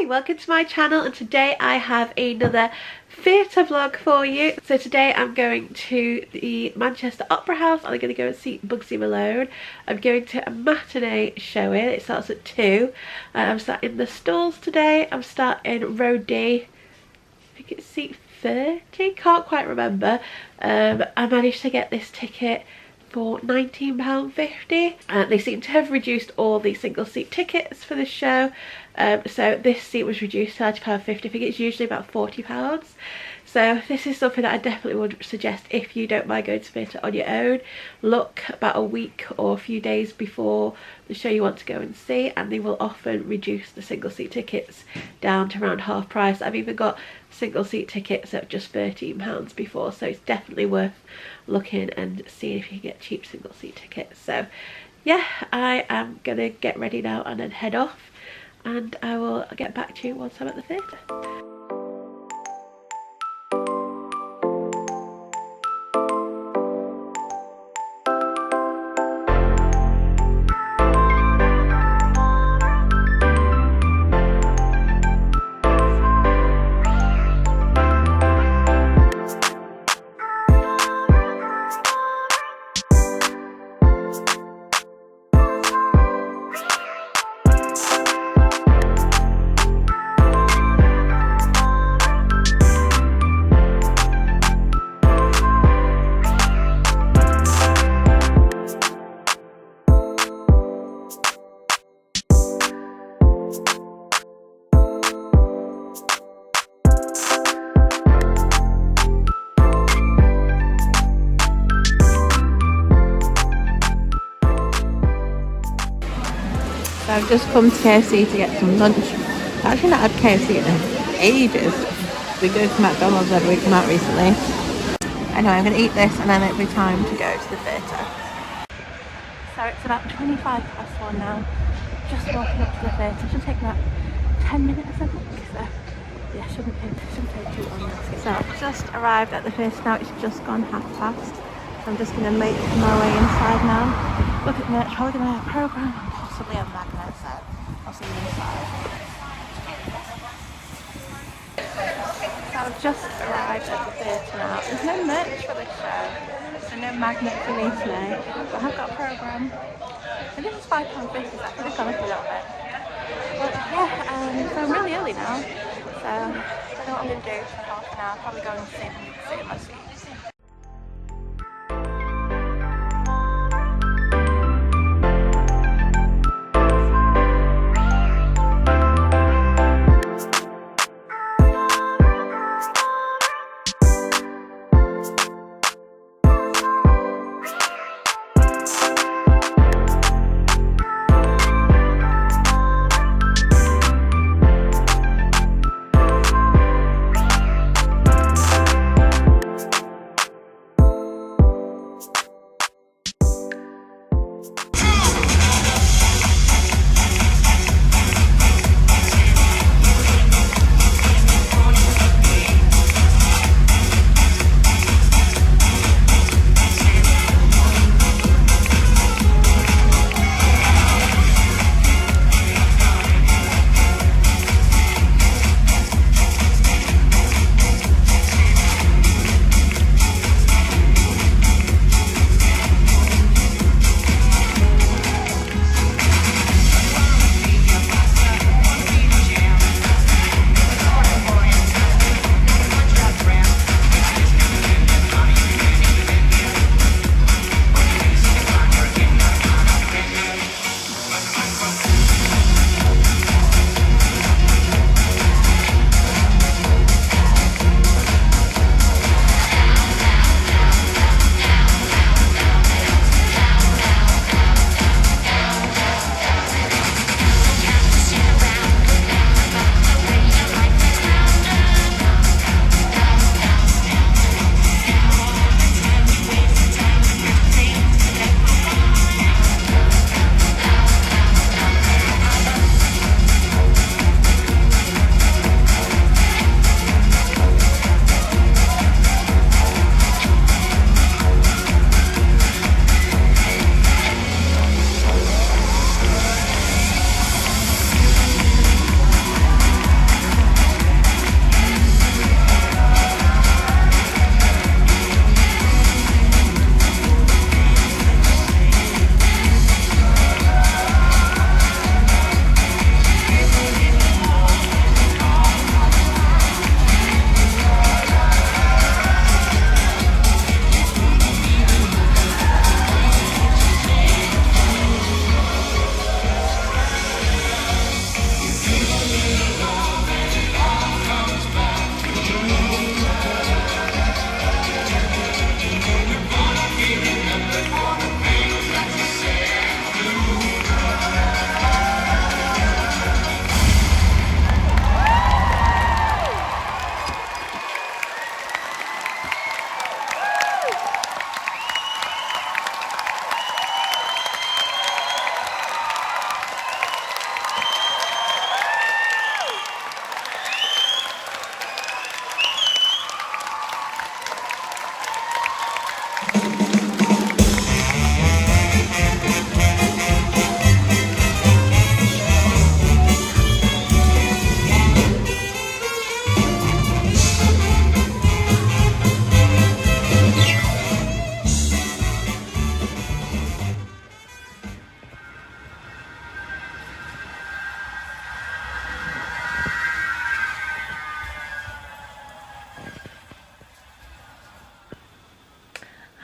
Hi, welcome to my channel, and today I have another theatre vlog for you. So today I'm going to the Manchester Opera House and I'm going to go and see Bugsy Malone. I'm going to a matinee showing. It starts at 2. I'm starting the stalls today. I'm starting row D. I think it's seat 30, can't quite remember. I managed to get this ticket for £19.50. They seem to have reduced all the single seat tickets for the show, so this seat was reduced to £30.50. I think it's usually about £40. So this is something that I definitely would suggest if you don't mind going to theatre on your own. Look about a week or a few days before the show you want to go and see, and they will often reduce the single seat tickets down to around half price. I've even got single seat tickets at just £13 before, so it's definitely worth looking and seeing if you can get cheap single seat tickets. So yeah, I am gonna get ready now and then head off, and I will get back to you once I'm at the theatre. So I've just come to KFC to get some lunch. I've actually not had KFC in ages. We go to McDonald's whenever we come out recently. Anyway, I'm going to eat this and then it'll be time to go to the theatre. So it's about 1 now. Just walking up to the theatre. Should take about 10 minutes I think. So yeah, shouldn't take too long. So I've just arrived at the theatre now. It's just gone past. So I'm just going to make my way inside now. Look at merch, probably going to have a programme. Possibly a magnet, so I'll see you inside. So I've just arrived at the theatre now. There's no merch for this show, so no magnet for me today, but I have got a programme. And this is £5.50, so that could have gone up a little bit. But yeah, so I'm really early now, so I don't know what I'm going to do for half an hour. Probably go and sit in my seat.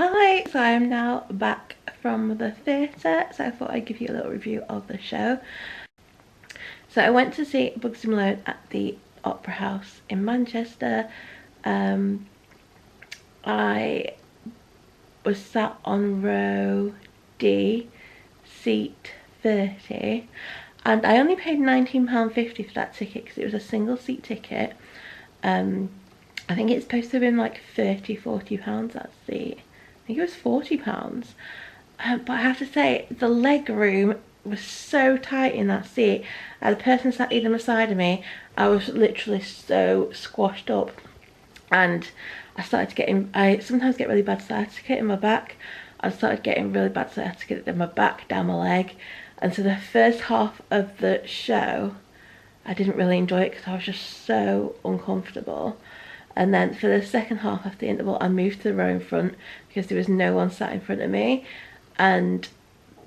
Hi, so I am now back from the theatre, so I thought I'd give you a little review of the show. So I went to see Bugsy Malone at the Opera House in Manchester. I was sat on row D, seat 30, and I only paid £19.50 for that ticket because it was a single seat ticket. I think it's supposed to have been like £40 that seat. I think it was £40. But I have to say, the leg room was so tight in that seat. The person sat either side of me, I was literally so squashed up, and I started getting, I sometimes get really bad sciatica in my back. I started getting really bad sciatica in my back, down my leg, and so the first half of the show I didn't really enjoy it because I was just so uncomfortable. And then for the second half after the interval, I moved to the row in front because there was no one sat in front of me, and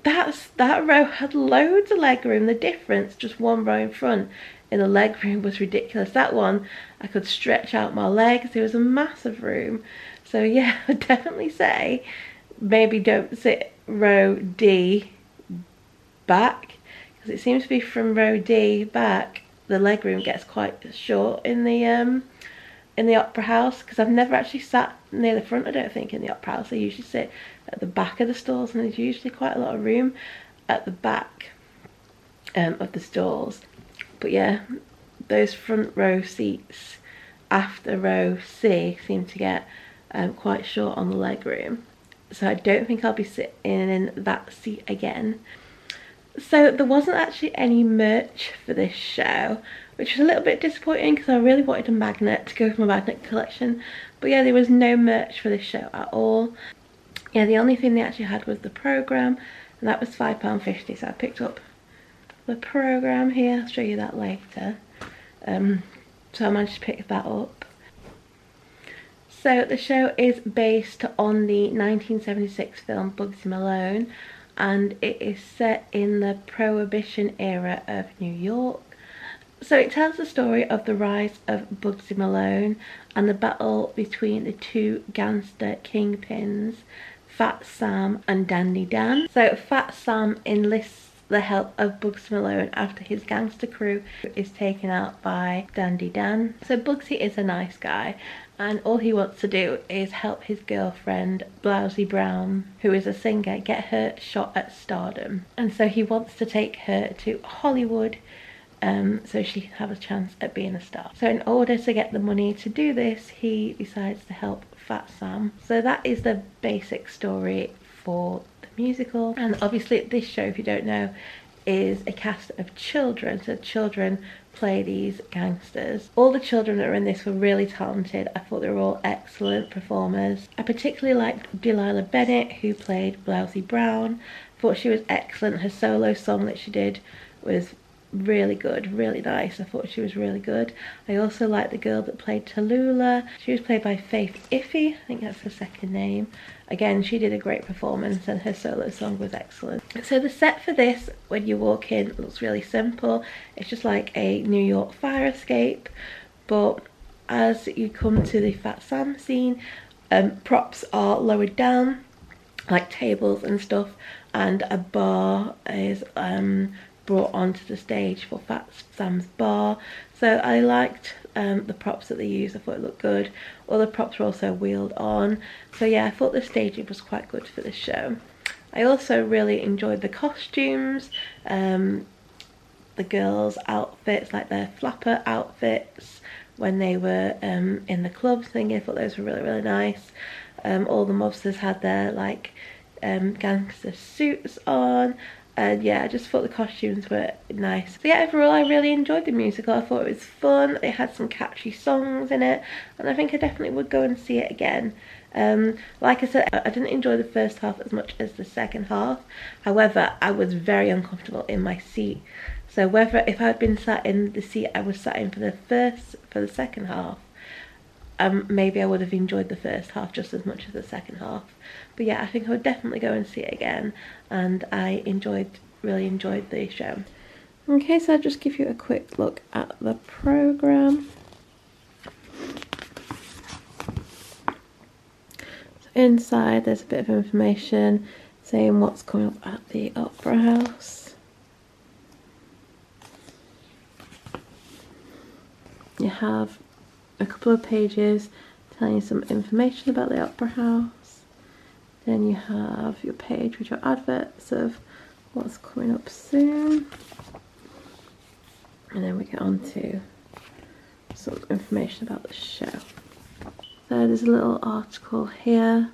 that row had loads of leg room. The difference, just one row in front in the leg room, was ridiculous. That one, I could stretch out my legs. There was a massive room. So yeah, I'd definitely say maybe don't sit row D back, because it seems to be from row D back the leg room gets quite short in the Opera House, because I've never actually sat near the front, I don't think, in the Opera House. I usually sit at the back of the stalls, and there's usually quite a lot of room at the back of the stalls. But yeah, those front row seats after row C seem to get quite short on the leg room, so I don't think I'll be sitting in that seat again. So there wasn't actually any merch for this show, which was a little bit disappointing because I really wanted a magnet to go with my magnet collection. But yeah, there was no merch for this show at all. Yeah, the only thing they actually had was the programme, and that was £5.50, so I picked up the programme here. I'll show you that later. So I managed to pick that up. So the show is based on the 1976 film Bugsy Malone, and it is set in the Prohibition era of New York. So it tells the story of the rise of Bugsy Malone and the battle between the two gangster kingpins, Fat Sam and Dandy Dan. So Fat Sam enlists the help of Bugsy Malone after his gangster crew is taken out by Dandy Dan. So Bugsy is a nice guy, and all he wants to do is help his girlfriend Blousey Brown, who is a singer, get her shot at stardom. And so he wants to take her to Hollywood so she can have a chance at being a star. So in order to get the money to do this, he decides to help Fat Sam. So that is the basic story for the musical. And obviously this show, if you don't know, is a cast of children. So children play these gangsters. All the children that are in this were really talented. I thought they were all excellent performers. I particularly liked Tallulah Bennett, who played Blousey Brown. I thought she was excellent. Her solo song that she did was really good, really nice. I thought she was really good. I also liked the girl that played Tallulah. She was played by Faith Iffy, I think that's her second name. Again, she did a great performance, and her solo song was excellent. So the set for this, when you walk in, looks really simple. It's just like a New York fire escape, but as you come to the Fat Sam scene, props are lowered down, like tables and stuff, and a bar is brought onto the stage for Fat Sam's bar. So I liked the props that they used. I thought it looked good. All the props were also wheeled on. So yeah, I thought the staging was quite good for this show. I also really enjoyed the costumes, the girls' outfits, like their flapper outfits when they were in the club thing. I thought those were really, really nice. All the mobsters had their like gangster suits on. And yeah, I just thought the costumes were nice. So yeah, overall I really enjoyed the musical. I thought it was fun. It had some catchy songs in it, and I think I definitely would go and see it again. Like I said, I didn't enjoy the first half as much as the second half. However, I was very uncomfortable in my seat. So whether if I had been sat in the seat I was sat in for the second half, maybe I would have enjoyed the first half just as much as the second half. But yeah, I think I would definitely go and see it again, and I really enjoyed the show. Okay, so I'll just give you a quick look at the programme. So inside there's a bit of information saying what's coming up at the Opera House. You have a couple of pages telling you some information about the Opera House. Then you have your page with your adverts of what's coming up soon. And then we get on to some information about the show. So there's a little article here.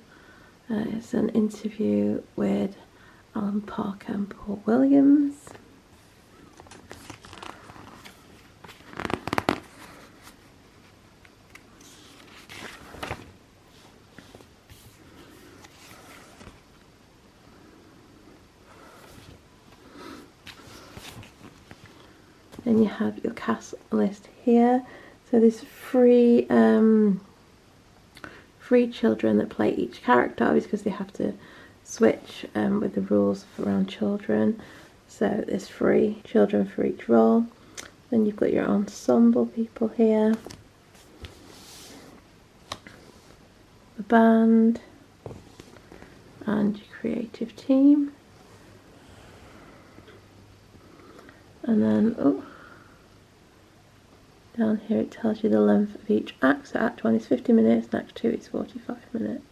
It's an interview with Alan Parker and Paul Williams. Then you have your cast list here. So there's three children that play each character, obviously because they have to switch with the rules around children. So there's 3 children for each role. Then you've got your ensemble people here, the band, and your creative team. And then down here it tells you the length of each act. So Act 1 is 50 minutes and Act 2 is 45 minutes.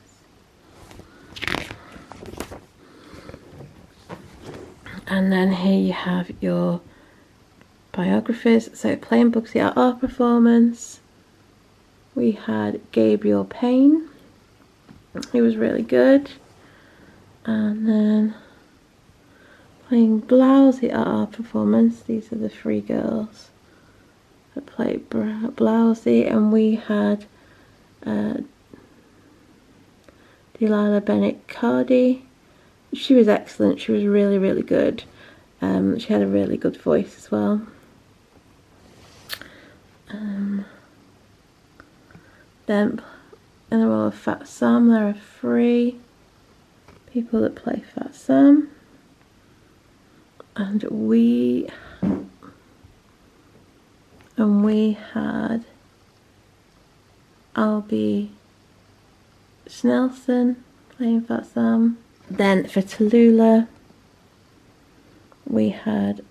And then here you have your biographies. So playing Bugsy at our performance, we had Gabriel Payne. He was really good. And then playing Blousey at our performance, these are the 3 girls that played Blousey, and we had Tallulah Bennett-Cardy. She was excellent, she was really, really good. She had a really good voice as well. Then in the role of Fat Sam, there are 3 people that play Fat Sam. And we had Albie Snelson playing Fat Sam. Then for Tallulah, we had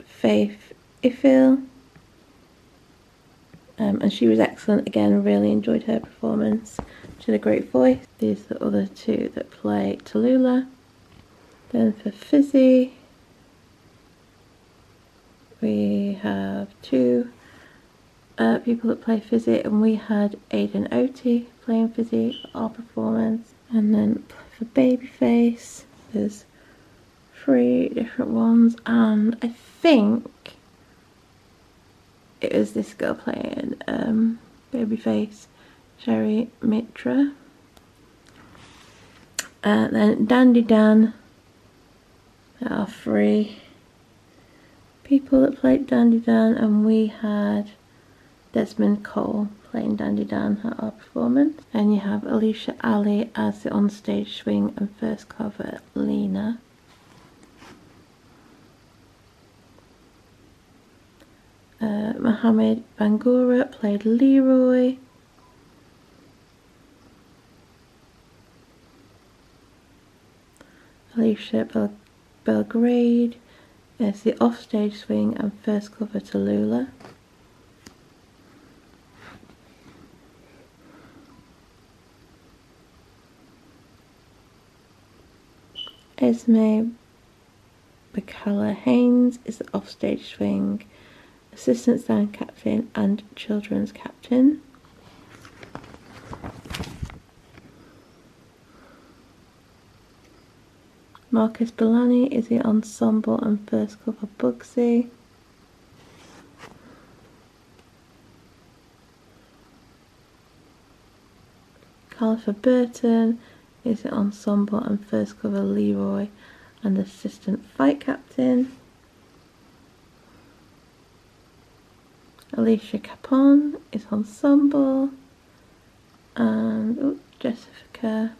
Faith Ifil, and she was excellent again, really enjoyed her performance. She had a great voice. These are the other 2 that play Tallulah. Then for Fizzy, we have 2 people that play Fizzy, and we had Aidan Oti playing Fizzy for our performance. And then for Babyface, there's 3 different ones, and I think it was this girl playing Babyface, Sherry Mitra. And then Dandy Dan, there are 3 people that played Dandy Dan, and we had Desmond Cole playing Dandy Dan at our performance. And you have Alicia Ali as the onstage swing and first cover Lena. Mohammed Bangura played Leroy. Alicia Belgrade is the offstage swing and first cover Tallulah. Esme Bacala Haynes is the offstage swing, assistant stand captain and children's captain. Marcus Bellani is the ensemble and first cover Bugsy. Khalifa Burton is the ensemble and first cover Leroy and assistant fight captain. Alicia Capon is ensemble, and Jessica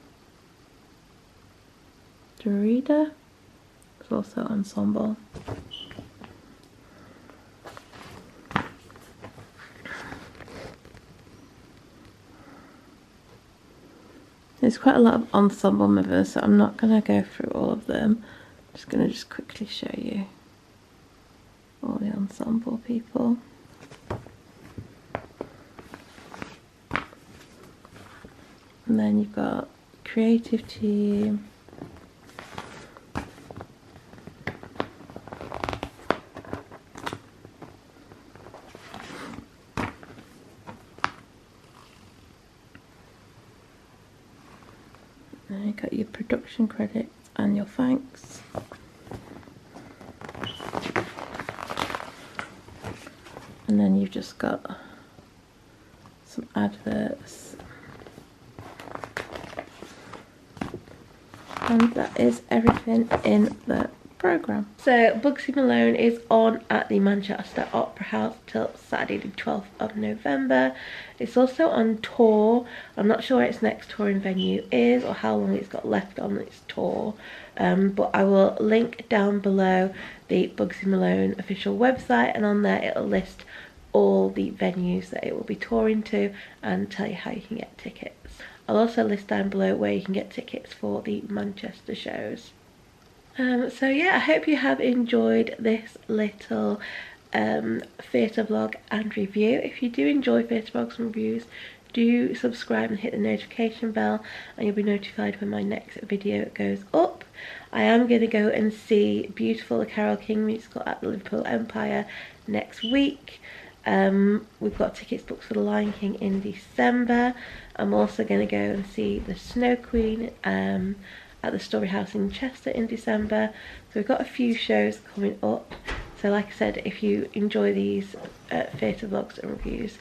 Derrida is also ensemble. There's quite a lot of ensemble members, so I'm not going to go through all of them. I'm just going to quickly show you all the ensemble people. And then you've got creative team, and you've got your production credits and your thanks. And then you've just got some adverts. And that is everything in the programme. So Bugsy Malone is on at the Manchester Opera House till Saturday the 12th of November. It's also on tour. I'm not sure where its next touring venue is or how long it's got left on its tour, but I will link down below the Bugsy Malone official website, and on there it'll list all the venues that it will be touring to and tell you how you can get tickets. I'll also list down below where you can get tickets for the Manchester shows. So yeah, I hope you have enjoyed this little theatre vlog and review. If you do enjoy theatre vlogs and reviews, do subscribe and hit the notification bell and you'll be notified when my next video goes up. I am going to go and see Beautiful, the Carole King musical at the Liverpool Empire next week. We've got tickets booked for The Lion King in December. I'm also going to go and see The Snow Queen at the Story House in Chester in December. So we've got a few shows coming up. So like I said, if you enjoy these theatre vlogs and reviews,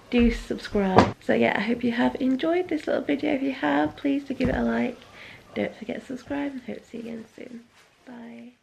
do subscribe. So yeah, I hope you have enjoyed this little video. If you have, please do give it a like. Don't forget to subscribe and hope to see you again soon. Bye.